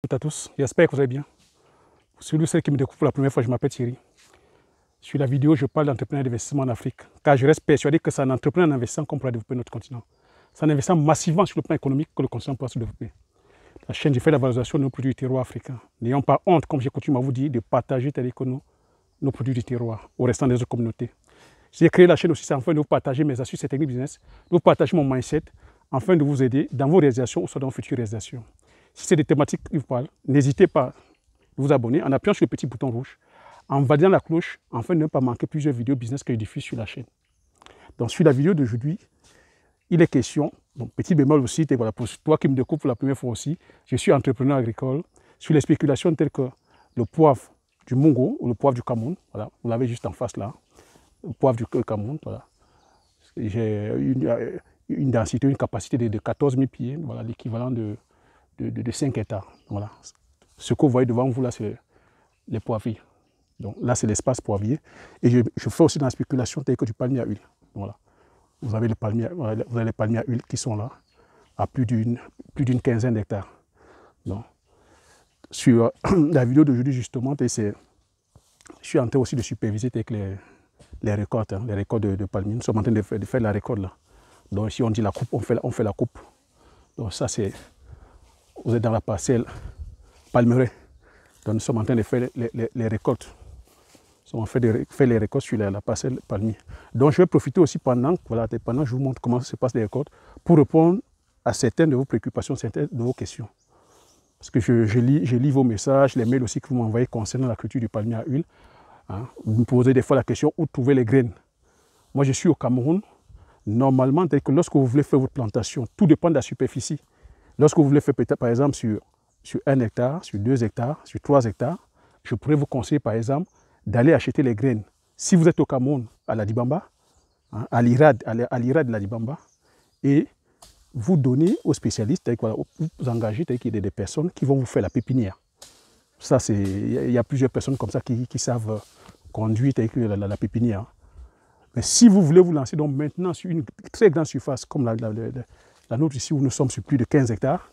Bonjour à tous, j'espère que vous allez bien. Pour celui ou celle qui me découvre pour la première fois, je m'appelle Thierry. Sur la vidéo, je parle d'entrepreneuriat d'investissement en Afrique, car je reste persuadé que c'est en entreprenant en investissant qu'on pourra développer notre continent. C'est en investissant massivement sur le plan économique que le continent pourra se développer. La chaîne, j'ai fait la valorisation de nos produits du terroir africains. N'ayons pas honte, comme j'ai coutume à vous dire, de partager nos produits du terroir au restant des autres communautés. J'ai créé la chaîne aussi, c'est afin de vous partager mes astuces et techniques business, de vous partager mon mindset, afin de vous aider dans vos réalisations ou soit dans vos futures réalisations. Si c'est des thématiques qui vous parlent, n'hésitez pas à vous abonner en appuyant sur le petit bouton rouge, en validant la cloche, afin de ne pas manquer plusieurs vidéos business que je diffuse sur la chaîne. Donc, sur la vidéo d'aujourd'hui, il est question, donc petit bémol aussi, voilà, pour toi qui me découvres pour la première fois aussi, je suis entrepreneur agricole sur les spéculations telles que le poivre du Mongo ou le poivre du Cameroun, voilà, vous l'avez juste en face là, le poivre du Cameroun, voilà. J'ai une densité, une capacité de 14 000 pieds, voilà, l'équivalent de 5 hectares. Voilà. Ce que vous voyez devant vous là, c'est les poivriers. Donc là, c'est l'espace poivrier. Et je fais aussi dans la spéculation telle que du palmier à huile. Voilà. Vous avez les palmiers à huile qui sont là, à plus d'une quinzaine d'hectares. Donc, sur la vidéo d'aujourd'hui, justement, je suis en train aussi de superviser avec les récoltes, les récoltes de palmiers. Nous sommes en train de faire la récolte là. Donc ici, on dit la coupe, on fait la coupe. Donc ça, c'est... Vous êtes dans la parcelle palmeraie. Donc nous sommes en train de faire les récoltes. Nous sommes en train de faire les récoltes sur la parcelle palmier. Donc je vais profiter aussi pendant que je vous montre comment se passent les récoltes pour répondre à certaines de vos préoccupations, certaines de vos questions. Parce que je lis vos messages, les mails aussi que vous m'envoyez concernant la culture du palmier à huile. Hein. Vous me posez des fois la question où trouver les graines. Moi je suis au Cameroun. Normalement, dès que lorsque vous voulez faire votre plantation, tout dépend de la superficie. Lorsque vous voulez faire peut-être par exemple sur 1 hectare, sur 2 hectares, sur 3 hectares, je pourrais vous conseiller par exemple d'aller acheter les graines. Si vous êtes au Cameroun, à la Dibamba, hein, à l'IRAD de la Dibamba, et vous donnez aux spécialistes, voilà, vous engagez des personnes qui vont vous faire la pépinière. Ça, il y a plusieurs personnes comme ça qui savent conduire la pépinière. Mais si vous voulez vous lancer donc maintenant sur une très grande surface comme la nôtre ici où nous sommes sur plus de 15 hectares,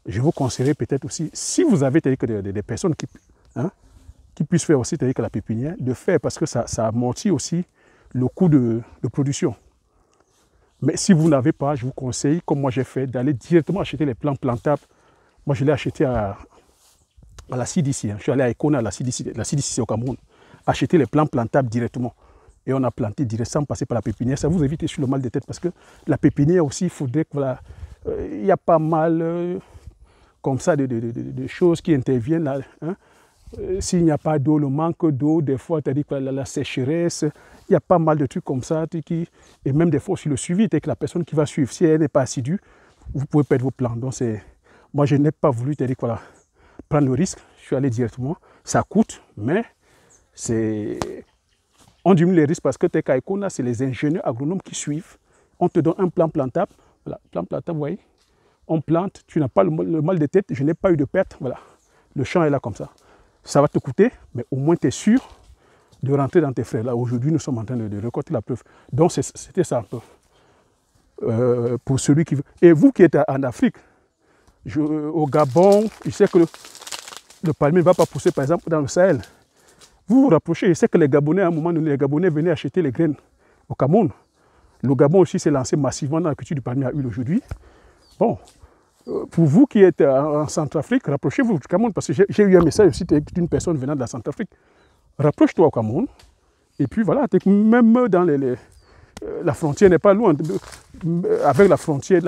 je vous conseillerais peut-être aussi, si vous avez des personnes qui puissent faire aussi la pépinière, de faire parce que ça amortit aussi le coût de production. Mais si vous n'avez pas, je vous conseille, comme moi j'ai fait, d'aller directement acheter les plants plantables. Moi je l'ai acheté à la CDC, je suis allé à Econa, à la CDC c'est au Cameroun, acheter les plants plantables directement. Et on a planté directement sans passer par la pépinière. Ça vous évite sur le mal de tête parce que la pépinière aussi, il faudrait que voilà, y a pas mal comme ça de choses qui interviennent là. Hein. S'il n'y a pas d'eau, le manque d'eau, des fois, c'est-à-dire la sécheresse, il y a pas mal de trucs comme ça. Et même des fois aussi le suivi, c'est que la personne qui va suivre, si elle n'est pas assidue, vous pouvez perdre vos plans. Donc moi, je n'ai pas voulu voilà, prendre le risque. Je suis allé directement. Ça coûte, mais on diminue les risques parce que TK Econa, c'est les ingénieurs agronomes qui suivent. On te donne un plan plantable. Voilà, plan plantable, vous voyez. On plante, tu n'as pas le mal de tête, je n'ai pas eu de perte. Voilà, le champ est là comme ça. Ça va te coûter, mais au moins tu es sûr de rentrer dans tes frais. Là, aujourd'hui, nous sommes en train de récolter la preuve. Donc, c'était ça un peu. Pour celui qui veut. Et vous qui êtes en Afrique, au Gabon, je sais que le palmier ne va pas pousser, par exemple, dans le Sahel. Vous vous rapprochez, je sais que les Gabonais, à un moment donné, les Gabonais venaient acheter les graines au Cameroun. Le Gabon aussi s'est lancé massivement dans la culture du palmier à huile aujourd'hui. Bon, pour vous qui êtes en Centrafrique, rapprochez-vous du Cameroun, parce que j'ai eu un message aussi d'une personne venant de la Centrafrique. Rapproche-toi au Cameroun, et puis voilà, même dans la frontière n'est pas loin. Avec la frontière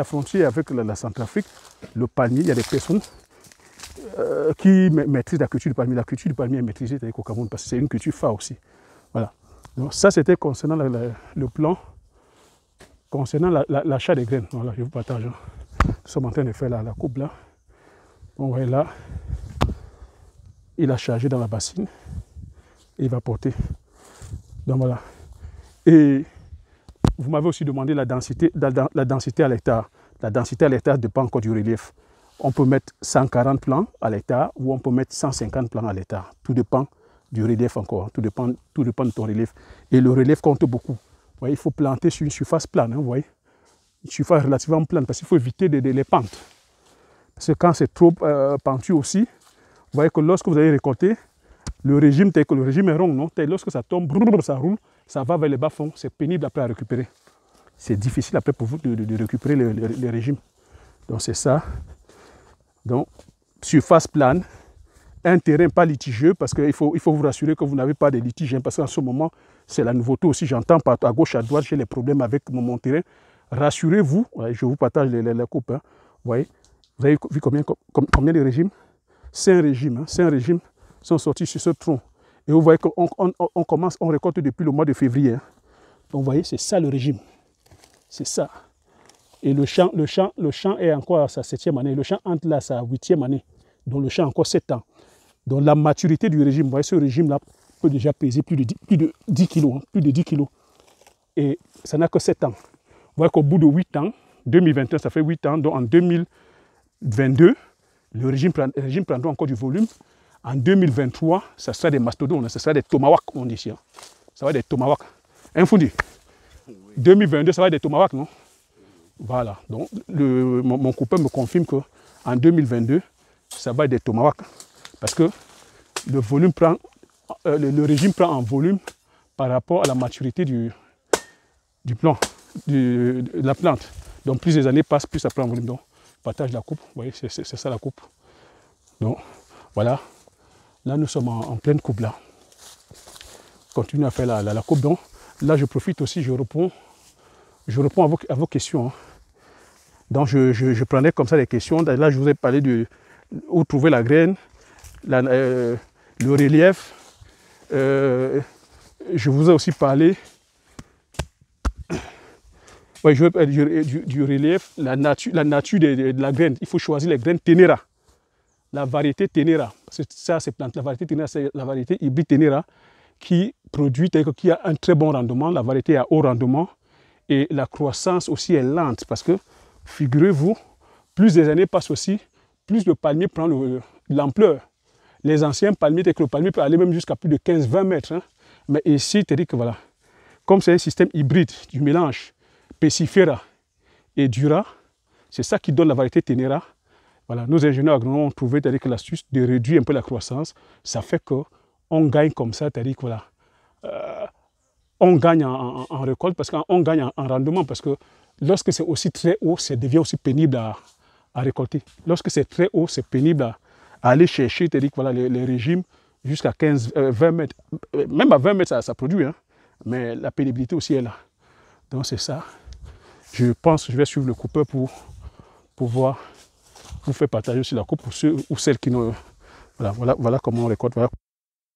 avec la Centrafrique, le palmier, il y a des personnes qui maîtrisent la culture du palmier. La culture du palmier est maîtrisée au Cameroun, parce que c'est une culture phare aussi. Voilà. Donc ça, c'était concernant le plan, concernant l'achat des graines. Voilà, je vous partage. Nous sommes en train de faire la coupe là. On voit là, il a chargé dans la bassine et il va porter. Donc voilà. Et vous m'avez aussi demandé la densité à l'hectare. La densité à l'hectare dépend encore du relief. On peut mettre 140 plants à l'hectare ou on peut mettre 150 plants à l'hectare. Tout dépend du relief encore. Tout dépend de ton relief. Et le relief compte beaucoup. Vous voyez, il faut planter sur une surface plane. Hein, vous voyez, une surface relativement plane parce qu'il faut éviter les pentes. Parce que quand c'est trop pentu aussi, vous voyez que lorsque vous allez récolter, le régime, tel que le régime est rond, non? Lorsque ça tombe, ça roule, ça va vers le bas-fond. C'est pénible après à récupérer. C'est difficile après pour vous de récupérer le régime. Donc c'est ça. Donc, surface plane, un terrain pas litigieux, parce qu'il faut vous rassurer que vous n'avez pas de litige, hein, parce qu'en ce moment, c'est la nouveauté aussi. J'entends à gauche, à droite, j'ai les problèmes avec mon terrain. Rassurez-vous, je vous partage la coupe. Hein. Vous voyez, vous avez vu combien de régimes? 5 régimes. Hein, 5 régimes sont sortis sur ce tronc. Et vous voyez qu'on récolte depuis le mois de février. Hein. Donc vous voyez, c'est ça le régime. C'est ça. Et le champ est encore à sa 7e année. Le champ entre là, sa 8e année. Donc le champ a encore 7 ans. Donc la maturité du régime, vous voyez, ce régime-là peut déjà peser plus de 10 kilos. Hein, plus de 10 kilos. Et ça n'a que 7 ans. Vous voyez qu'au bout de 8 ans, 2021, ça fait 8 ans, donc en 2022, le régime prendra encore du volume. En 2023, ça sera des mastodons, ça sera des tomahawks, on dit ici. Hein. Ça va être des tomahawks. Hein, Foundi? 2022, ça va être des tomahawks, non? Voilà. Donc, mon copain me confirme qu'en 2022, ça va être des tomahawks. Parce que le volume prend, le régime prend en volume par rapport à la maturité du plant, de la plante. Donc, plus les années passent, plus ça prend en volume. Donc, partage la coupe. Vous voyez, c'est ça la coupe. Donc, voilà. Là, nous sommes en pleine coupe là. Continue à faire la coupe. Donc, là, je profite aussi, je réponds à vos questions. Hein. Donc, je prenais comme ça les questions. Là, je vous ai parlé de où trouver la graine, le relief. Je vous ai aussi parlé du relief, la nature de la graine. Il faut choisir les graines Ténéra. La variété Ténéra. Ça, c'est plante. La variété Ténéra, c'est la variété hybride Ténéra qui produit, qui a un très bon rendement. La variété est à haut rendement. Et la croissance aussi est lente parce que, figurez-vous, plus les années passent aussi, plus le palmier prend l'ampleur. Les anciens palmiers, que le palmier peut aller même jusqu'à plus de 15-20 mètres. Hein. Mais ici, c'est-à-dire que voilà, comme c'est un système hybride du mélange Pesifera et Dura, c'est ça qui donne la variété Ténéra. Voilà, nos ingénieurs agronomes ont trouvé que l'astuce de réduire un peu la croissance, ça fait qu'on gagne comme ça, c'est-à-dire que voilà, on gagne en récolte, parce qu'on gagne en rendement, parce que lorsque c'est aussi très haut, ça devient aussi pénible à récolter. Lorsque c'est très haut, c'est pénible à aller chercher, c'est-à-dire que voilà, les régimes jusqu'à 20 mètres. Même à 20 mètres, ça produit, hein, mais la pénibilité aussi est là. Donc c'est ça. Je pense que je vais suivre le coupeur pour pouvoir vous faire partager aussi la coupe pour ceux ou celles qui ne... Voilà comment on récolte. Voilà.